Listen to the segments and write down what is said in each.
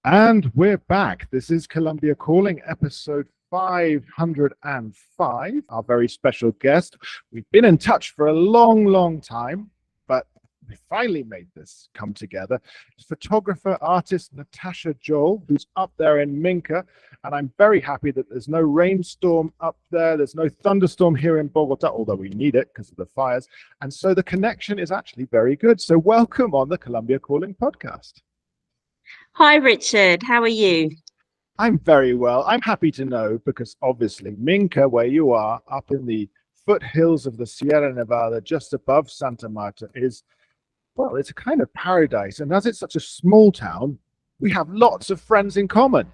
And we're back. This is Colombia Calling, episode 505. Our very special guest. We've been in touch for a long, long time, but we finally made this come together. It's photographer, artist Natasha Johl, who's up there in Minca. And I'm very happy that there's no rainstorm up there. There's no thunderstorm here in Bogota, although we need it because of the fires. And so the connection is actually very good. So welcome on the Colombia Calling podcast. Hi, Richard. How are you? I'm very well. I'm happy to know because obviously Minca, where you are, up in the foothills of the Sierra Nevada, just above Santa Marta, is, well, it's a kind of paradise. And as it's such a small town, we have lots of friends in common.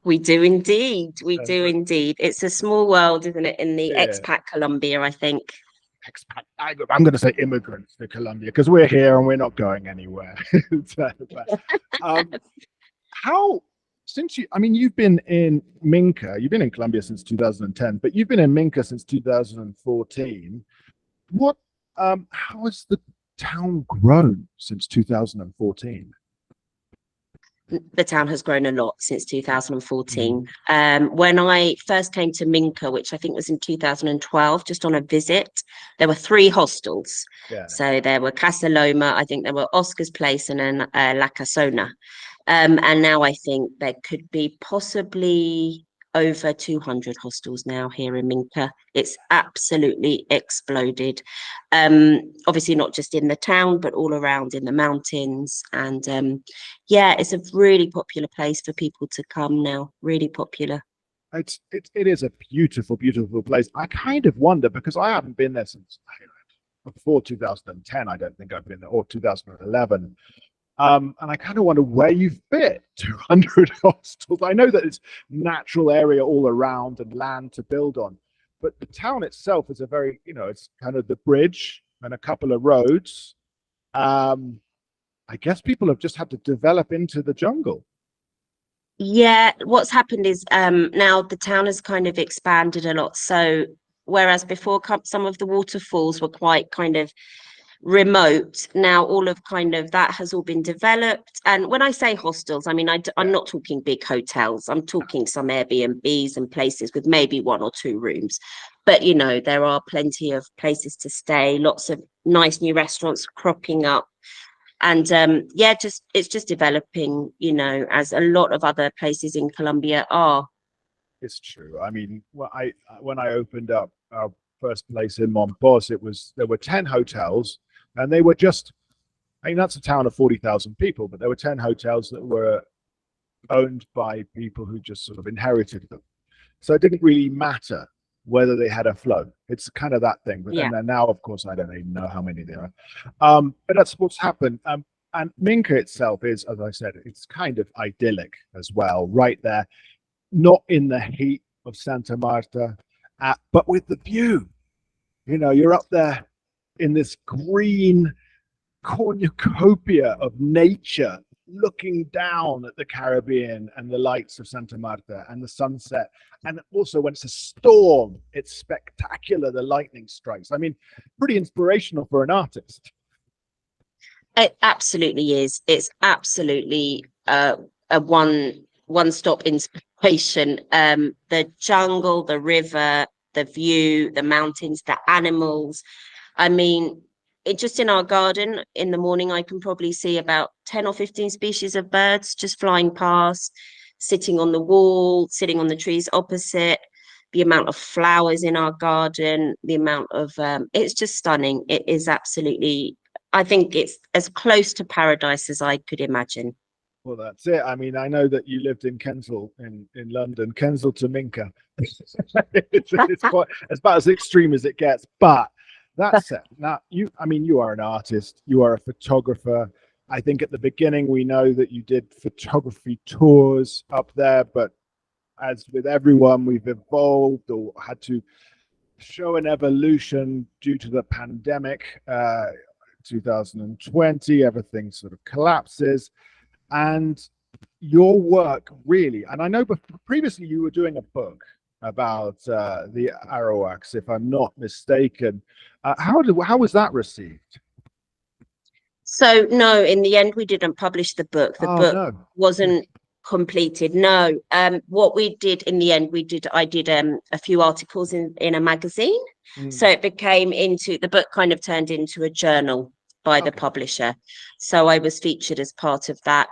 We do indeed. We do indeed. It's a small world, isn't it, in the expat Colombia, I think. Expat. I'm going to say immigrants to Colombia because we're here and we're not going anywhere. You've been in Minca, you've been in Colombia since 2010, but you've been in Minca since 2014. How has the town grown since 2014? The town has grown a lot since 2014. When I first came to Minca, which I think was in 2012, just on a visit, there were 3 hostels. Yeah. So there were Casa Loma, I think there were Oscar's Place, and then La Casona. And now I think there could be possibly over 200 hostels now here in Minca. It's absolutely exploded. Obviously not just in the town, but all around in the mountains. And it's a really popular place for people to come now. Really popular. It is a beautiful, beautiful place. I kind of wonder because I haven't been there since before 2010. I don't think I've been there, or 2011. And I kind of wonder where you fit 200 hostels. I know that it's natural area all around and land to build on, but the town itself is a very, it's kind of the bridge and a couple of roads. I guess people have just had to develop into the jungle. Yeah, what's happened is now the town has kind of expanded a lot. So whereas before some of the waterfalls were quite kind of remote, now all of kind of that has all been developed. And when I say hostels, I mean I'm not talking big hotels. I'm talking some Airbnbs and places with maybe 1 or 2 rooms, but there are plenty of places to stay, lots of nice new restaurants cropping up, and it's just developing, as a lot of other places in Colombia are. It's true. I mean, when I opened up our first place in Monpos, there were 10 hotels. And they were that's a town of 40,000 people, but there were 10 hotels that were owned by people who just sort of inherited them. So it didn't really matter whether they had a flow. It's kind of that thing. But then now, of course, I don't even know how many there are. But that's what's happened. And Minca itself is, as I said, it's kind of idyllic as well, right there, not in the heat of Santa Marta, but with the view. You're up there in this green cornucopia of nature, looking down at the Caribbean and the lights of Santa Marta and the sunset. And also when it's a storm, it's spectacular, the lightning strikes. I mean, pretty inspirational for an artist. It absolutely is. It's absolutely a one-stop inspiration. The jungle, the river, the view, the mountains, the animals. I mean, just in our garden in the morning, I can probably see about 10 or 15 species of birds just flying past, sitting on the wall, sitting on the trees opposite. The amount of flowers in our garden, the amount of, it's just stunning. It is absolutely, I think it's as close to paradise as I could imagine. Well, that's it. I mean, I know that you lived in Kensal in London, Kensal to Minca. it's quite, it's about as extreme as it gets, but that's it. Now, you are an artist, you are a photographer. I think at the beginning, we know that you did photography tours up there, but as with everyone, we've evolved or had to show an evolution due to the pandemic. 2020, everything sort of collapses. And your work really, and I know previously you were doing a book about the Arahuacas, if I'm not mistaken. How was that received? So no, in the end, we didn't publish the book. The Oh book no. wasn't completed. No. What we did in the end, I did a few articles in a magazine. So Mm, it became into the book kind of turned into a journal by the okay. publisher. So I was featured as part of that.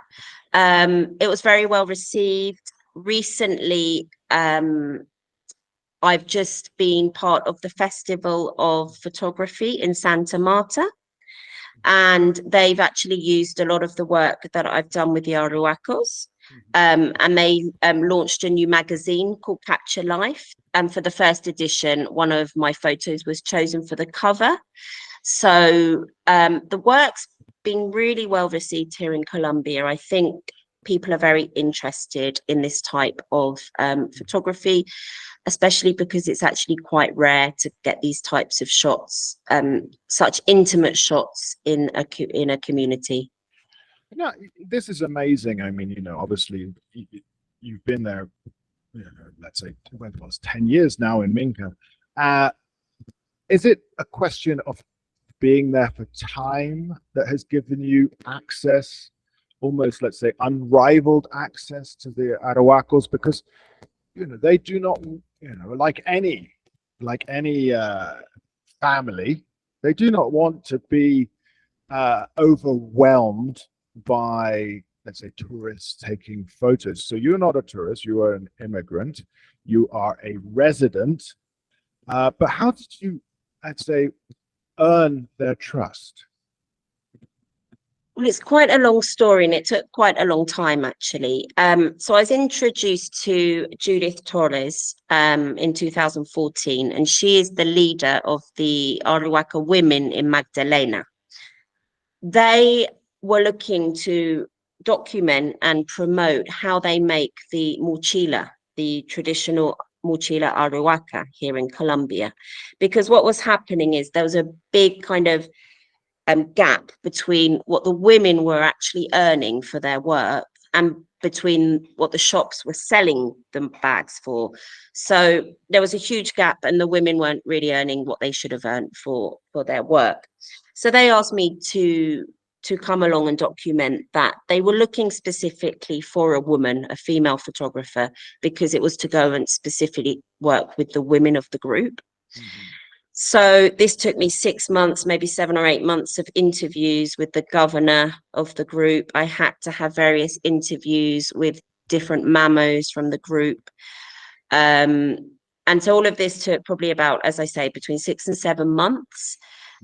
It was very well received. Recently, I've just been part of the Festival of Photography in Santa Marta, and they've actually used a lot of the work that I've done with the Arhuacos. Mhm. And they launched a new magazine called Capture Life. And for the first edition, one of my photos was chosen for the cover. So the work's been really well received here in Colombia. I think people are very interested in this type of photography, especially because it's actually quite rare to get these types of shots, such intimate shots in a community. No, this is amazing. I mean, obviously you've been there, let's say, when it was 10 years now in Minka. Uh, is it a question of being there for time that has given you access, almost, let's say, unrivaled access to the Arahuacos? Because, they do not, like any family, they do not want to be overwhelmed by, let's say, tourists taking photos. So you're not a tourist, you are an immigrant, you are a resident. But how did you, I'd say, earn their trust? Well, it's quite a long story and it took quite a long time actually. So I was introduced to Judith Torres in 2014, and she is the leader of the Arhuaco women in Magdalena. They were looking to document and promote how they make the mochila, the traditional mochila Arhuaca here in Colombia. Because what was happening is there was a big kind of gap between what the women were actually earning for their work and between what the shops were selling the bags for. So there was a huge gap, and the women weren't really earning what they should have earned for their work. So they asked me to come along and document that. They were looking specifically for a woman, a female photographer, because it was to go and specifically work with the women of the group. Mhm. So this took me 6 months, maybe 7 or 8 months of interviews with the governor of the group. I had to have various interviews with different mamos from the group. Um, and so all of this took probably about, as I say, between 6 and 7 months.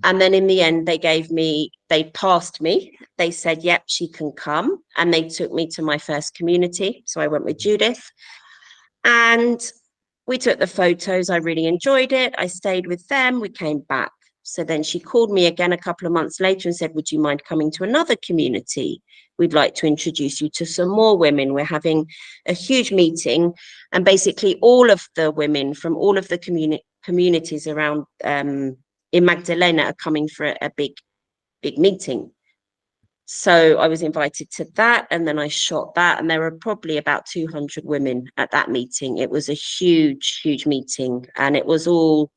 And then in the end, they passed me. They said, yep, she can come. And they took me to my first community. So I went with Judith. And we took the photos. I really enjoyed it. I stayed with them. We came back. So then she called me again a couple of months later and said, would you mind coming to another community? We'd like to introduce you to some more women. We're having a huge meeting. And basically all of the women from all of the communities around in Magdalena are coming for a big meeting. So I was invited to that, and then I shot that, and there were probably about 200 women at that meeting. It was a huge meeting, and it was all,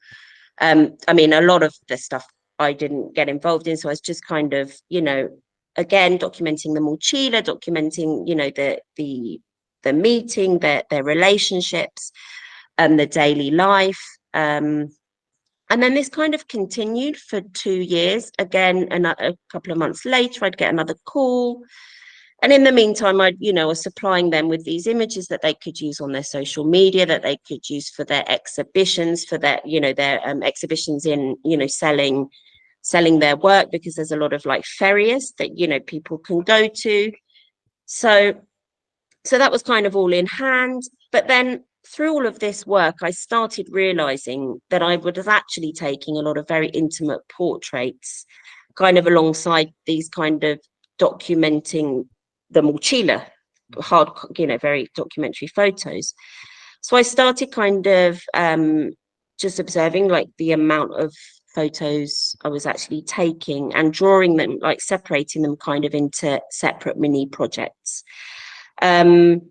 I mean, a lot of the stuff I didn't get involved in. So I was just kind of, again, documenting the mochila, documenting, the meeting, their relationships, and the daily life. And then this kind of continued for 2 years. Again, a couple of months later, I'd get another call. And in the meantime, was supplying them with these images that they could use on their social media, that they could use for their exhibitions, for their exhibitions in, selling their work, because there's a lot of like ferias that, people can go to. So that was kind of all in hand. But then through all of this work, I started realizing that I was actually taking a lot of very intimate portraits, kind of alongside these kind of documenting the mochila, hard, very documentary photos. So I started kind of just observing like the amount of photos I was actually taking and drawing them, like separating them kind of into separate mini projects. Um,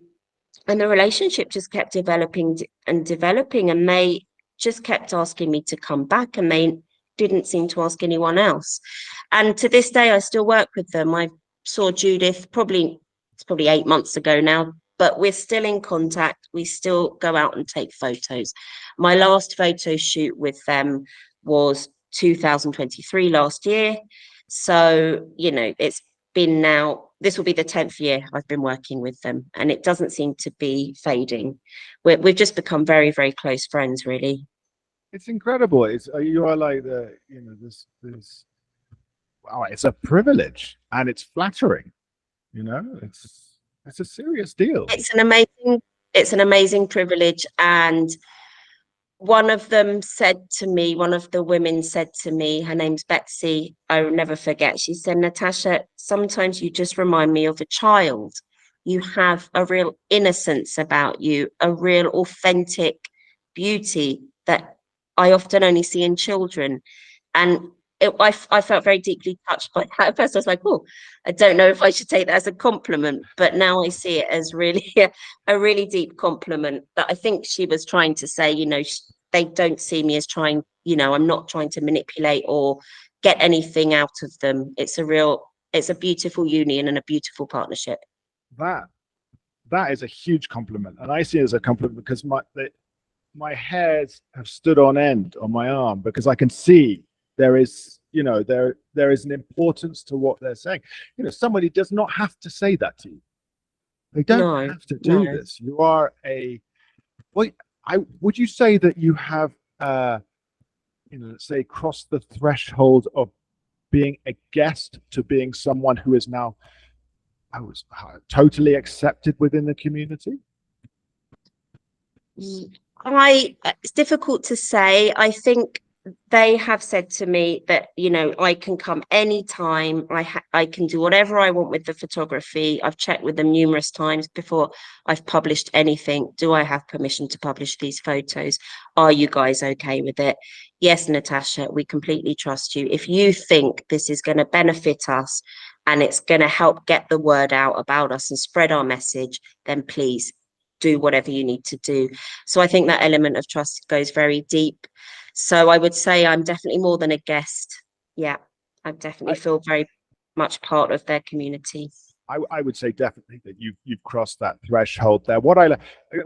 and the relationship just kept developing and developing, and they just kept asking me to come back, and they didn't seem to ask anyone else. And to this day, I still work with them. I saw Judith it's probably 8 months ago now, but we're still in contact. We still go out and take photos. My last photo shoot with them was 2023, last year. So, it's been now, this will be the 10th year I've been working with them, and it doesn't seem to be fading. We've just become very, very close friends, really. It's incredible. You are like this. Wow, it's a privilege and it's flattering. It's a serious deal. It's an amazing privilege. And one of the women said to me, her name's Betsy, I will never forget. She said, Natasha, sometimes you just remind me of a child. You have a real innocence about you, a real authentic beauty that I often only see in children. And I felt very deeply touched by that. At first, I was like, oh, I don't know if I should take that as a compliment, but now I see it as really a really deep compliment, that I think she was trying to say, they don't see me as trying, I'm not trying to manipulate or get anything out of them. It's a beautiful union and a beautiful partnership. That is a huge compliment, and I see it as a compliment because my hairs have stood on end on my arm, because I can see there is an importance to what they're saying. Somebody does not have to say that to you. They don't have to do this. You are would you say that you have let's say crossed the threshold of being a guest to being someone who is now totally accepted within the community? It's difficult to say. I think they have said to me that, I can come anytime. I can do whatever I want with the photography. I've checked with them numerous times before I've published anything. Do I have permission to publish these photos? Are you guys okay with it? Yes, Natasha, we completely trust you. If you think this is going to benefit us and it's going to help get the word out about us and spread our message, then please do whatever you need to do. So I think that element of trust goes very deep. So I would say I'm definitely more than a guest. Yeah, I definitely feel very much part of their community. I would say definitely that you've crossed that threshold there.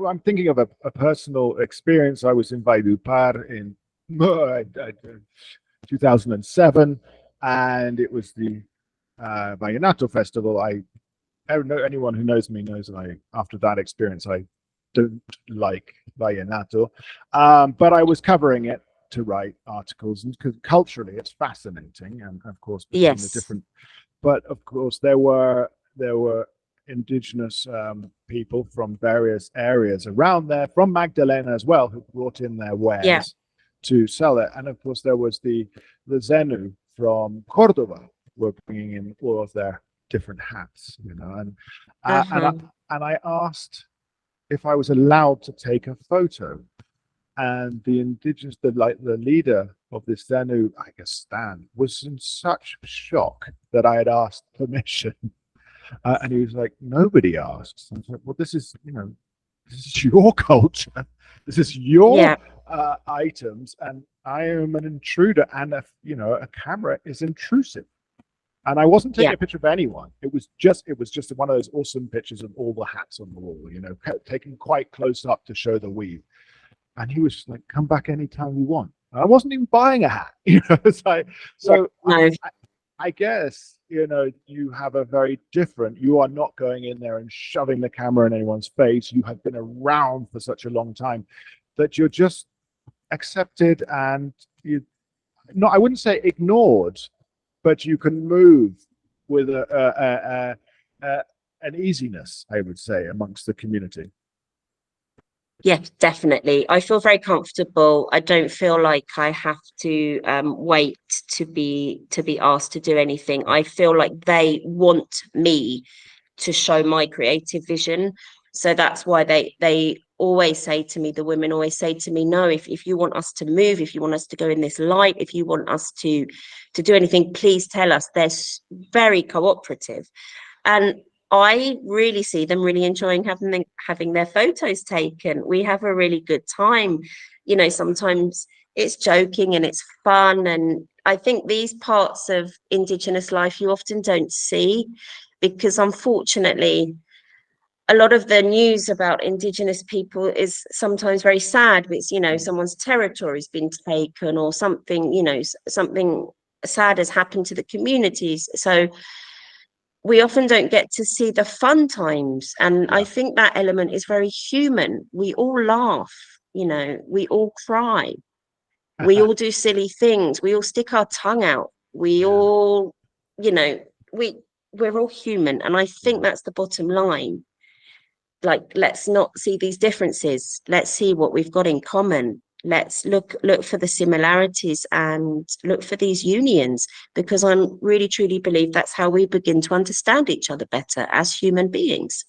I'm thinking of a personal experience. I was in Valledupar in 2007, and it was the Vallenato Festival. Anyone who knows me knows that after that experience, I don't like Vallenato, but I was covering it to write articles, and because culturally it's fascinating, and of course between the different. But of course there were indigenous people from various areas around there, from Magdalena as well, who brought in their wares to sell it, and of course there was the Zenu from Cordova were bringing in all of their different hats, and I asked if I was allowed to take a photo, and the indigenous, the leader of this Zenu, I guess Stan, was in such shock that I had asked permission, and he was like, "Nobody asks." I was like, "Well, this is your culture, this is your items, and I am an intruder, and a camera is intrusive." And I wasn't taking a picture of anyone. It was just one of those awesome pictures of all the hats on the wall, taken quite close up to show the weave. And he was like, "Come back anytime you want." And I wasn't even buying a hat, It's like, so I guess, you have a very different. You are not going in there and shoving the camera in anyone's face. You have been around for such a long time that you're just accepted, and I wouldn't say ignored, but you can move with an easiness, I would say, amongst the community. Yeah, definitely. I feel very comfortable. I don't feel like I have to wait to be asked to do anything. I feel like they want me to show my creative vision. So that's why they always say to me, the women always say to me, no, if you want us to move, if you want us to go in this light, if you want us to do anything, please tell us. They're very cooperative. And I really see them really enjoying having their photos taken. We have a really good time. Sometimes it's joking and it's fun. And I think these parts of indigenous life you often don't see, because unfortunately a lot of the news about indigenous people is sometimes very sad. It's, you know, someone's territory's been taken or something, you know, something sad has happened to the communities. So we often don't get to see the fun times. And I think that element is very human. We all laugh, you know, we all cry, we all do silly things, we all stick our tongue out, we all, you know, we're all human. And I think that's the bottom line. Like, let's not see these differences, let's see what we've got in common. Let's look for the similarities and look for these unions, because I really truly believe that's how we begin to understand each other better as human beings.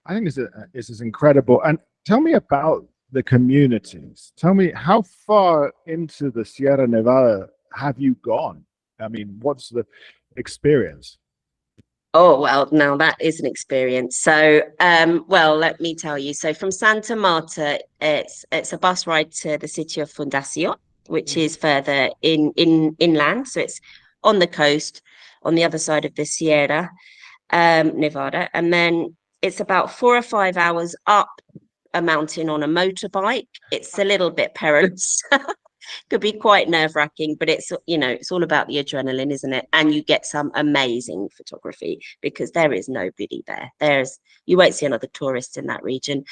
I think this is incredible. And tell me about the communities. Tell me, how far into the Sierra Nevada have you gone? I mean, what's the experience? Oh, well, now that is an experience. So, well, let me tell you. So from Santa Marta, it's a bus ride to the city of Fundación, which is further inland. So it's on the coast, on the other side of the Sierra Nevada. And then it's about 4 or 5 hours up a mountain on a motorbike. It's a little bit perilous. Could be quite nerve-wracking, but it's, you know, it's all about the adrenaline, isn't it? And you get some amazing photography because there is nobody there. You won't see another tourist in that region.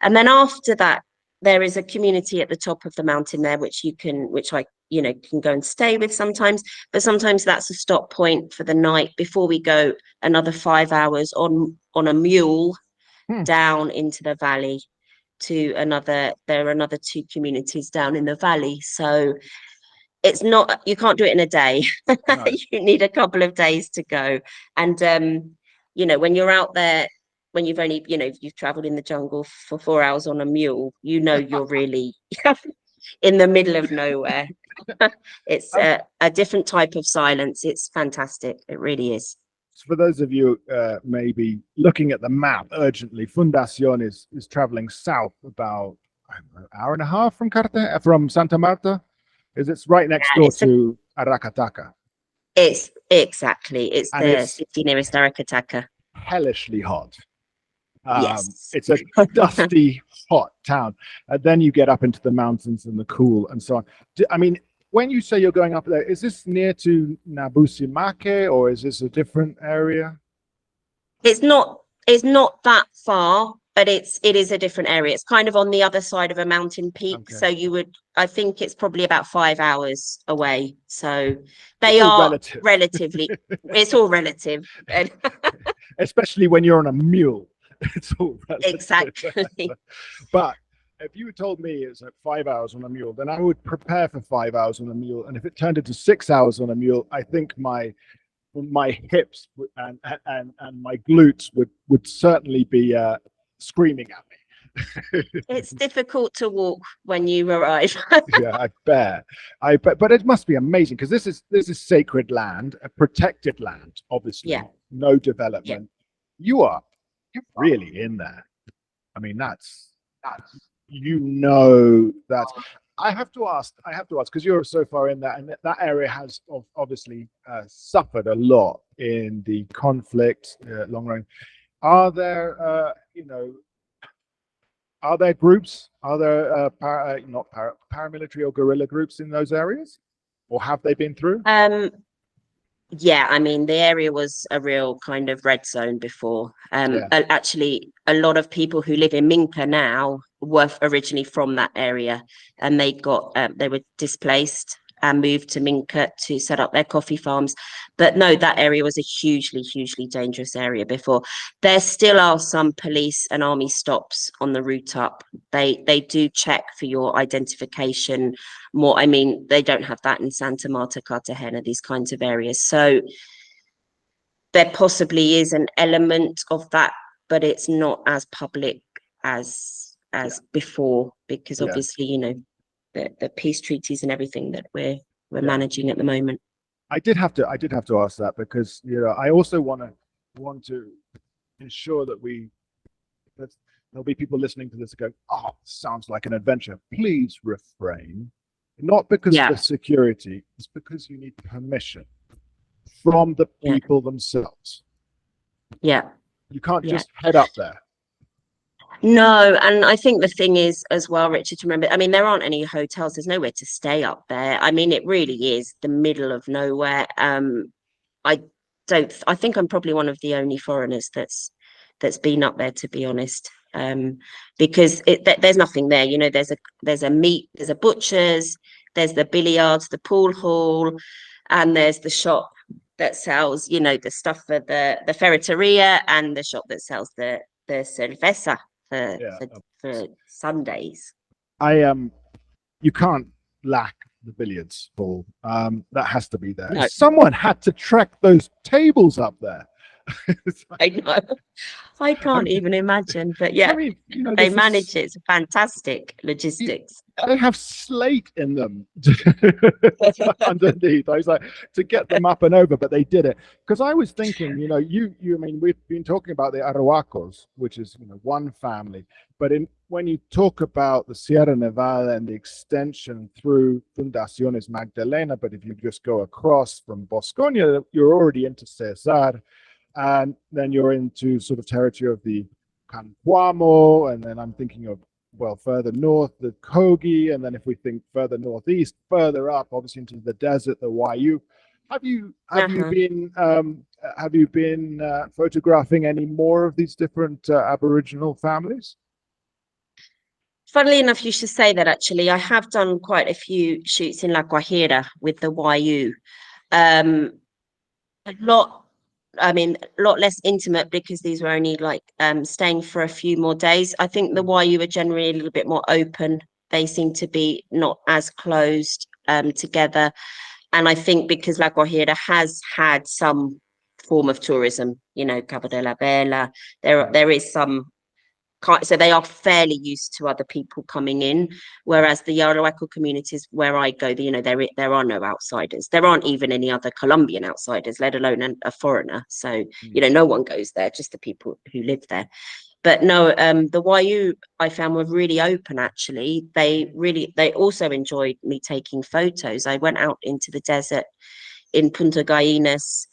And then after that, there is a community at the top of the mountain there, which I, you know, can go and stay with sometimes, but sometimes that's a stop point for the night before we go another 5 hours on a mule down into the valley to there are another two communities down in the valley. So it's not, you can't do it in a day. No. You need a couple of days to go. And you know, when you're out there, when you've only, you know, you've traveled in the jungle for 4 hours on a mule, you know, you're really in the middle of nowhere. It's a different type of silence. It's fantastic. It really is. For those of you maybe looking at the map urgently, Fundación is traveling south about an hour and a half from Santa Marta. It's right next door to Arhuaco. It's the city nearest Arhuaco. Hellishly hot. Yes. It's a dusty, hot town. And then you get up into the mountains and the cool and so on. I mean, when you say you're going up there, is this near to Nabusimake or is this a different area? It's not that far, but it is a different area. It's kind of on the other side of a mountain peak. Okay. So I think it's probably about 5 hours away. So they are relatively, it's all relative. Especially when you're on a mule. It's all relative. Exactly. But if you told me it's like 5 hours on a mule, then I would prepare for 5 hours on a mule. And if it turned into 6 hours on a mule, I think my hips and my glutes would certainly be screaming at me. It's difficult to walk when you arrive. Yeah, I bet. But it must be amazing because this is sacred land, a protected land, obviously. Yeah. No development. Yeah. You're really in there. I mean, that's. You know that I have to ask because you're so far in that, and that area has obviously suffered a lot in the conflict long run. Are there groups, are there paramilitary or guerrilla groups in those areas, or have they been through? Yeah, I mean, the area was a real kind of red zone before. Actually, a lot of people who live in Minca now were originally from that area, and they were displaced and moved to Minca to set up their coffee farms. But no, that area was a hugely, hugely dangerous area before. There still are some police and army stops on the route up. They do check for your identification more. I mean, they don't have that in Santa Marta, Cartagena, these kinds of areas. So there possibly is an element of that, but it's not as public as before, because obviously, you know, the peace treaties and everything that we're managing at the moment. I did have to ask that because, you know, I also want to ensure that there'll be people listening to this and go, oh, sounds like an adventure. Please refrain. not because Yeah. of the security, it's because you need permission from the Yeah. people themselves. Yeah. You can't Yeah. just head up there. No, and I think the thing is as well, Richard, to remember, I mean, there aren't any hotels, there's nowhere to stay up there. I mean, it really is the middle of nowhere. I I think I'm probably one of the only foreigners that's been up there, to be honest. Because there's nothing there, you know, there's a butcher's, there's the billiards, the pool hall, and there's the shop that sells, you know, the stuff for the ferreteria, and the shop that sells the cerveza for Yeah. for Sundays. You can't lack the billiards ball. That has to be there. No. Someone had to trek those tables up there. I know. I can't even imagine, but yeah, I mean, you know, they manage it. It's fantastic logistics. they have slate in them underneath. I was like, to get them up and over, but they did it. Because I was thinking, you know, I mean, we've been talking about the Arhuacos, which is, you know, one family. But when you talk about the Sierra Nevada and the extension through Fundaciones Magdalena, but if you just go across from Bosconia, you're already into Cesar, and then you're into sort of territory of the Canquamo, and then I'm thinking of, well, further north, the Kogi, and then if we think further northeast, further up, obviously into the desert, the Wayu. Have you been photographing any more of these different Aboriginal families? Funnily enough, you should say that actually. I have done quite a few shoots in La Guajira with the YU. A lot, I mean, a lot less intimate because these were only like staying for a few more days. I think the YU are generally a little bit more open. They seem to be not as closed together. And I think because La Guajira has had some form of tourism, you know, Cabo de la Vela, there is some, so they are fairly used to other people coming in, whereas the Arahuaco communities where I go, you know, there are no outsiders. There aren't even any other Colombian outsiders, let alone a foreigner. So, you know, no one goes there, just the people who live there. But no, the YU I found were really open, actually. They also enjoyed me taking photos. I went out into the desert in Punta Gallinas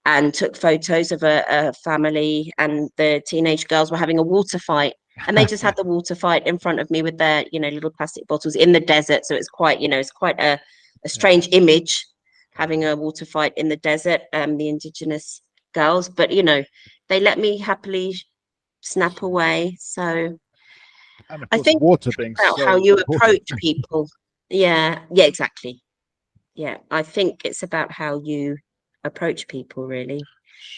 and took photos of a family, and the teenage girls were having a water fight, and they just had the water fight in front of me with their, you know, little plastic bottles in the desert. So it's quite, you know, it's quite a strange image, having a water fight in the desert, the indigenous girls, but you know, they let me happily snap away. So And of I course, think water being about so how you important. approach people. Yeah, exactly. Yeah, I think it's about how you approach people, really.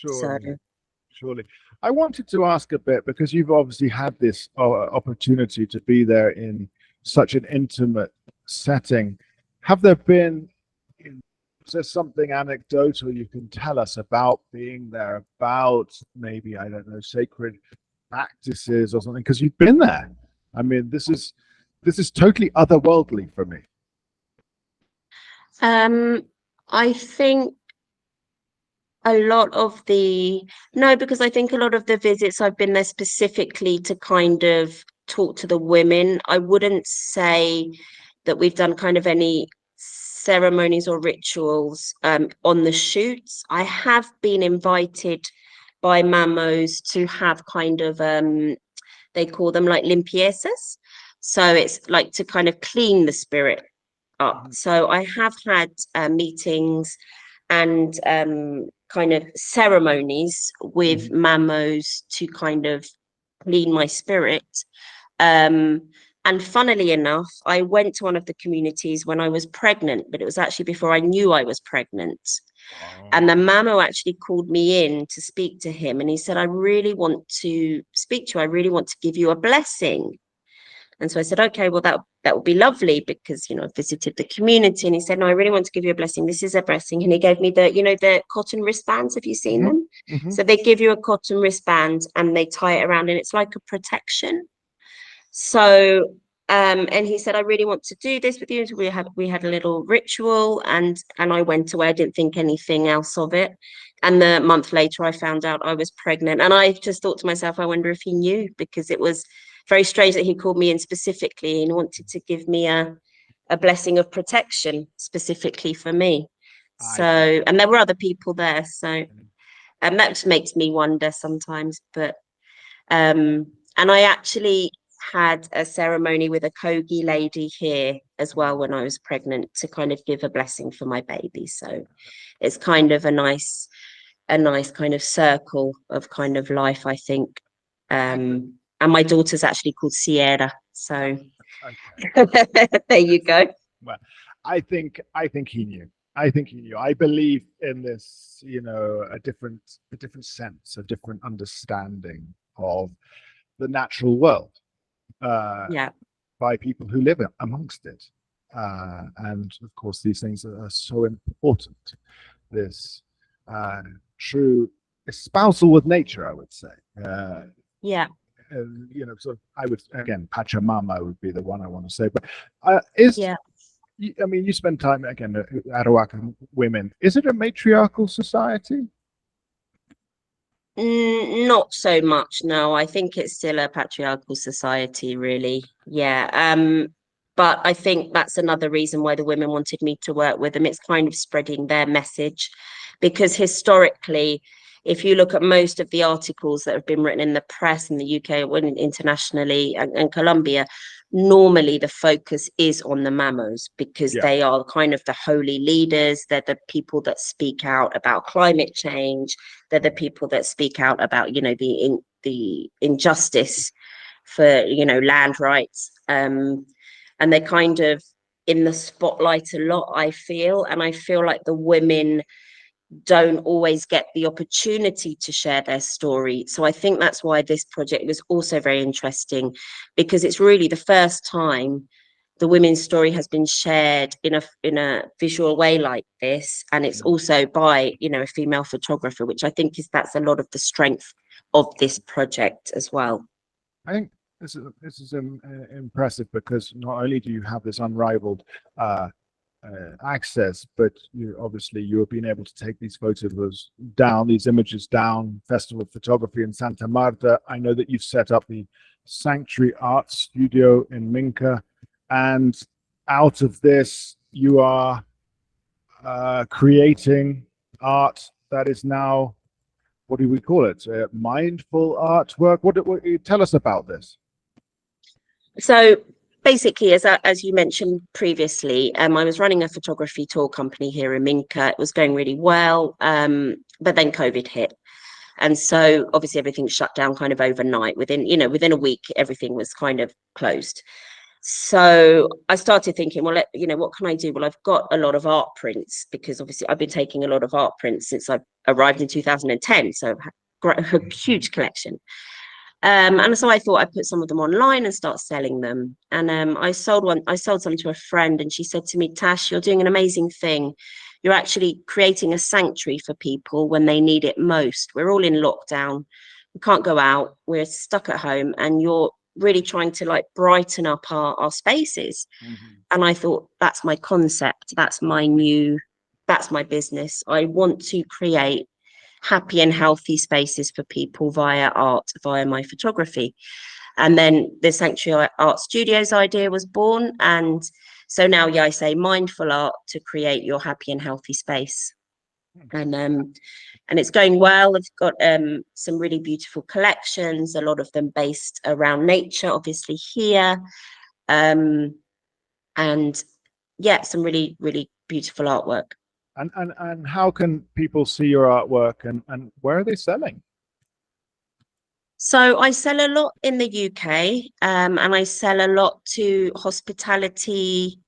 So Surely. I wanted to ask a bit, because you've obviously had this opportunity to be there in such an intimate setting. Have there been, is there something anecdotal you can tell us about being there, about maybe, I don't know, sacred practices or something? Because you've been there. I mean, this is totally otherworldly for me. I think because I think a lot of the visits I've been there specifically to kind of talk to the women. I wouldn't say that we've done kind of any ceremonies or rituals on the shoots. I have been invited by mamos to have kind of they call them like limpiezas. So it's like to kind of clean the spirit up. So I have had meetings and kind of ceremonies with mamos to kind of clean my spirit. And funnily enough, I went to one of the communities when I was pregnant, but it was actually before I knew I was pregnant. And the mamo actually called me in to speak to him. And he said, I really want to speak to you. I really want to give you a blessing. And so I said, okay, well, that would be lovely, because, you know, I visited the community. And he said, no, I really want to give you a blessing. This is a blessing. And he gave me the cotton wristbands. Have you seen them? So they give you a cotton wristband and they tie it around, and it's like a protection. So, and he said, I really want to do this with you. So we had a little ritual, and I went away. I didn't think anything else of it. And the month later, I found out I was pregnant. And I just thought to myself, I wonder if he knew, because it was very strange that he called me in specifically and wanted to give me a a blessing of protection specifically for me. I So, think. and there were other people there. So, and that just makes me wonder sometimes. But, and I actually had a ceremony with a Kogi lady here as well when I was pregnant to kind of give a blessing for my baby. So it's kind of a nice kind of circle of kind of life, I think. And my daughter's actually called Sierra. So Okay. there you go. Well, I think he knew. I think he knew. I believe in this, a different sense, a different understanding of the natural world Yeah. by people who live amongst it. And of course, these things are so important. This true espousal with nature, I would say. Yeah. Sort of, I would, again, Pachamama would be the one I want to say. But is Yeah. I mean, you spend time again, Arahuacan women. Is it a matriarchal society? Not so much, no. I think it's still a patriarchal society, really. Yeah. But I think that's another reason why the women wanted me to work with them. It's kind of spreading their message, because historically, if you look at most of the articles that have been written in the press in the UK or internationally and Colombia, normally the focus is on the mamos because Yeah. they are kind of the holy leaders. They're the people that speak out about climate change. They're the people that speak out about, the injustice for, land rights. And they're kind of in the spotlight a lot, I feel. And I feel like the women don't always get the opportunity to share their story. So I think that's why this project was also very interesting, because it's really the first time the women's story has been shared in a visual way like this, and it's also by a female photographer, which I think that's a lot of the strength of this project as well. I think this is impressive because not only do you have this unrivaled access, but you have been able to take these photos down, these images down. Festival of Photography in Santa Marta. I know that you've set up the Sanctuary Art Studio in Minca, and out of this, you are creating art that is now, what do we call it? Mindful artwork. What tell us about this? So basically, as you mentioned previously, I was running a photography tour company here in Minca. It was going really well, but then COVID hit, and so obviously everything shut down kind of overnight. Within a week, everything was kind of closed. So I started thinking, well, what can I do? Well, I've got a lot of art prints, because obviously I've been taking a lot of art prints since I arrived in 2010. So I've had a huge collection. And so I thought I'd put some of them online and start selling them. And I sold some to a friend, and she said to me, Tash, you're doing an amazing thing. You're actually creating a sanctuary for people when they need it most. We're all in lockdown. We can't go out. We're stuck at home, and you're really trying to like brighten up our spaces. And I thought, that's my concept. That's my business. I want to create happy and healthy spaces for people via art, via my photography. And then the Sanctuary Art Studios idea was born. And so now, yeah, I say mindful art to create your happy and healthy space. And it's going well. I've got some really beautiful collections, a lot of them based around nature, obviously here. And yeah, some really, really beautiful artwork. And how can people see your artwork, and where are they selling? So I sell a lot in the UK, and I sell a lot to hospitality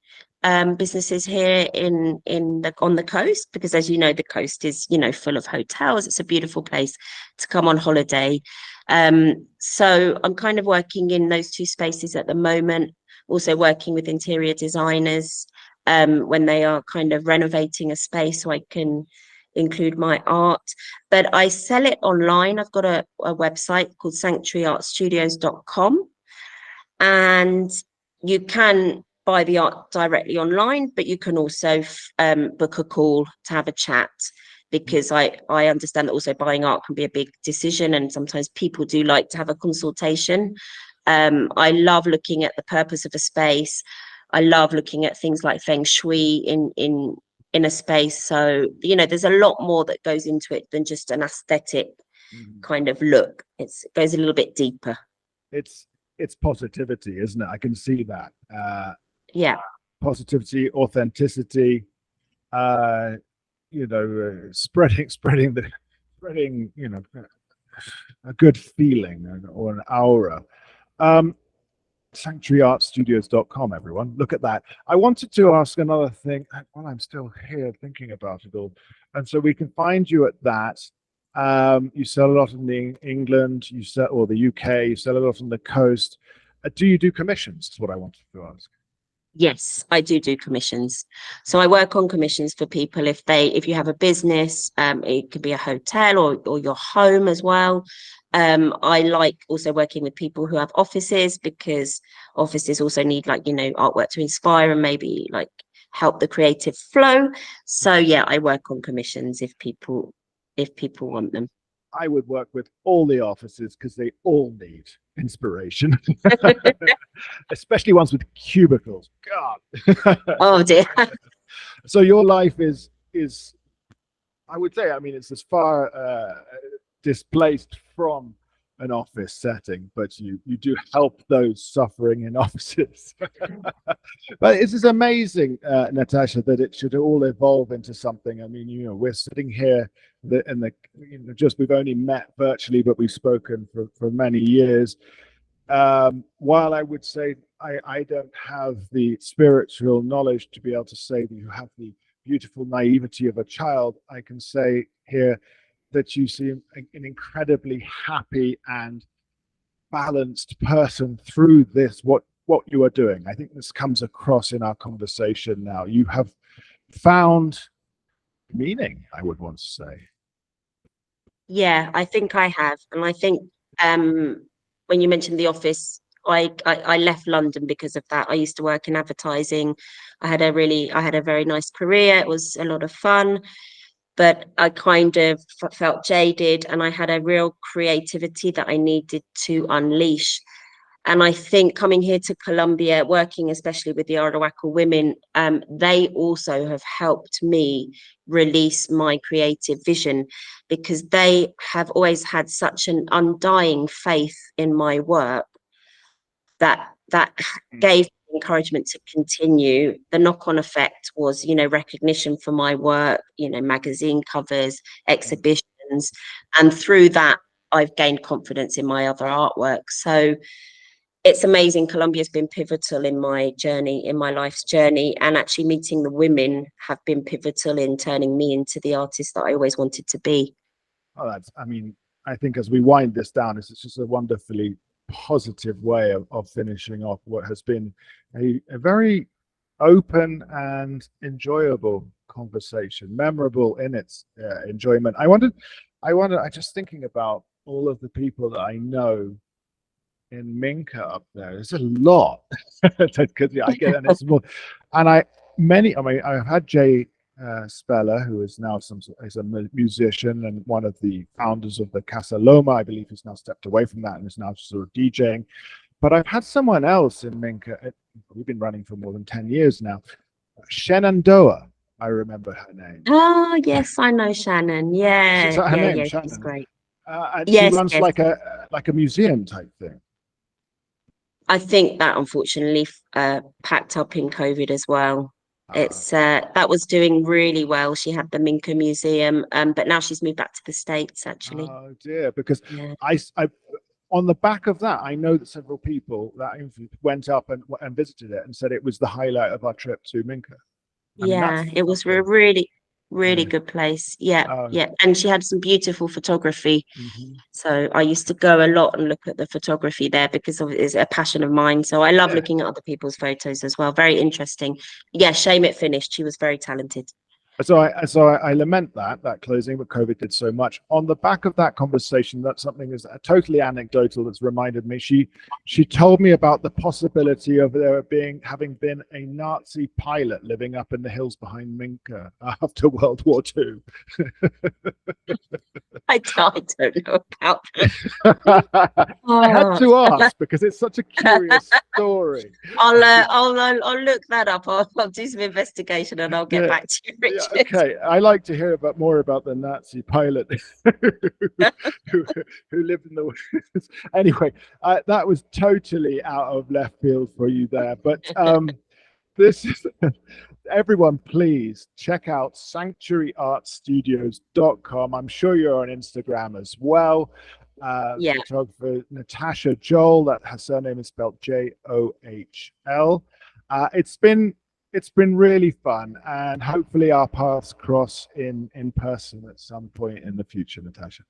businesses here on the coast, because as you know, the coast is full of hotels. It's a beautiful place to come on holiday. So I'm kind of working in those two spaces at the moment. Also working with interior designers when they are kind of renovating a space, so I can include my art. But I sell it online. I've got a website called sanctuaryartstudios.com, and you can buy the art directly online, but you can also book a call to have a chat, because I understand that also buying art can be a big decision, and sometimes people do like to have a consultation. I love looking at the purpose of a space. I love looking at things like feng shui in a space. So, you know, there's a lot more that goes into it than just an aesthetic Mhm. kind of look. It goes a little bit deeper. It's positivity, isn't it? I can see that. Yeah. Positivity, authenticity, uh, spreading, a good feeling or an aura. Um, sanctuaryartstudios.com, everyone. Look at that. I wanted to ask another thing while I'm still here thinking about it all. And so we can find you at that. You sell a lot in England, you sell, or the UK, you sell a lot on the coast. Do you do commissions? Is what I wanted to ask. Yes, I do commissions. So I work on commissions for people if you have a business, it could be a hotel or your home as well. I like also working with people who have offices, because offices also need, like, you know, artwork to inspire and maybe like help the creative flow. So yeah, I work on commissions if people want them. I would work with all the offices because they all need inspiration, especially ones with cubicles. God. Oh dear. So your life is I would say, I mean, it's as far displaced from an office setting, but you do help those suffering in offices. But it is amazing, Natasha, that it should all evolve into something. I mean, you know, we're sitting here we've only met virtually, but we've spoken for many years. While I would say I don't have the spiritual knowledge to be able to say that you have the beautiful naivety of a child, I can say here that you seem an incredibly happy and balanced person through what you are doing. I think this comes across in our conversation now. You have found meaning, I would want to say. Yeah, I think I have. And I think when you mentioned the office, I left London because of that. I used to work in advertising. I had a very nice career. It was a lot of fun, but I kind of felt jaded, and I had a real creativity that I needed to unleash. And I think coming here to Colombia, working especially with the Arhuaco women, they also have helped me release my creative vision, because they have always had such an undying faith in my work that gave me encouragement to continue. The knock-on effect was, you know, recognition for my work, you know, magazine covers, exhibitions, and through that, I've gained confidence in my other artwork. So it's amazing. Colombia's been pivotal in my journey, in my life's journey, and actually meeting the women have been pivotal in turning me into the artist that I always wanted to be. Oh, I mean, I think as we wind this down, it's just a wonderfully positive way of finishing off what has been a very open and enjoyable conversation, memorable in its enjoyment. I just thinking about all of the people that I know in Minka up there. There's a lot. Because I get, and it's more, and I mean, I've had Jay Speller, who is now is a musician and one of the founders of the Casa Loma. I believe he's now stepped away from that and is now sort of DJing. But I've had someone else in Minka. We've been running for more than 10 years now. Shenandoah, I remember her name. Oh, yes, I know Shannon. Is Yeah, that her yeah, name, yeah, she's Shannon? great. And she Yes, runs yes. like a museum type thing. I think that unfortunately packed up in COVID as well. It's that was doing really well. She had the Minka Museum, but now she's moved back to the States, actually. Oh dear, because Yeah. I on the back of that, I know that several people that went up and visited it and said it was the highlight of our trip to Minka. I mean, Yeah, that's it was a something. really Yeah. good place. Yeah, Oh, yeah. And she had some beautiful photography. mhm. So I used to go a lot and look at the photography there because it's a passion of mine. So I love Yeah. looking at other people's photos as well. Very interesting. Yeah, shame it finished. She was very talented. So I lament that closing, but COVID did so much. On the back of that conversation, that's something is totally anecdotal that's reminded me. She told me about the possibility of there having been a Nazi pilot living up in the hills behind Minka after World War II. I don't know about that. I had to ask because it's such a curious story. I'll look that up. I'll do some investigation and I'll get back to you, Richard. Yeah, okay, I like to hear more about the Nazi pilot who lived in the woods. Anyway, that was totally out of left field for you there, but this is everyone, please check out sanctuaryartstudios.com. I'm sure you're on Instagram as well. Photographer Natasha Johl, her surname is spelled Johl. It's been really fun, and hopefully our paths cross in person at some point in the future, Natasha.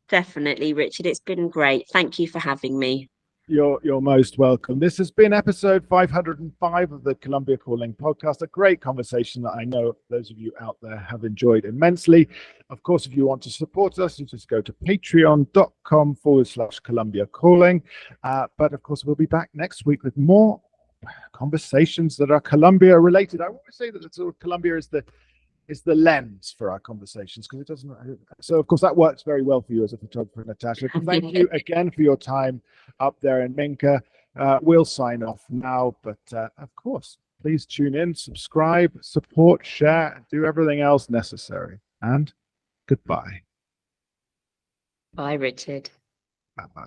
Definitely, Richard. It's been great. Thank you for having me. You're most welcome. This has been episode 505 of the Colombia Calling podcast, a great conversation that I know those of you out there have enjoyed immensely. Of course, if you want to support us, you just go to patreon.com/Colombia Calling. But of course, we'll be back next week with more conversations that are Colombia related. I always say that sort of Colombia is the lens for our conversations, because it doesn't. So of course that works very well for you as a photographer, Natasha. Thank you again for your time up there in Minka. We'll sign off now, but of course, please tune in, subscribe, support, share, and do everything else necessary. And goodbye. Bye, Richard. Bye-bye.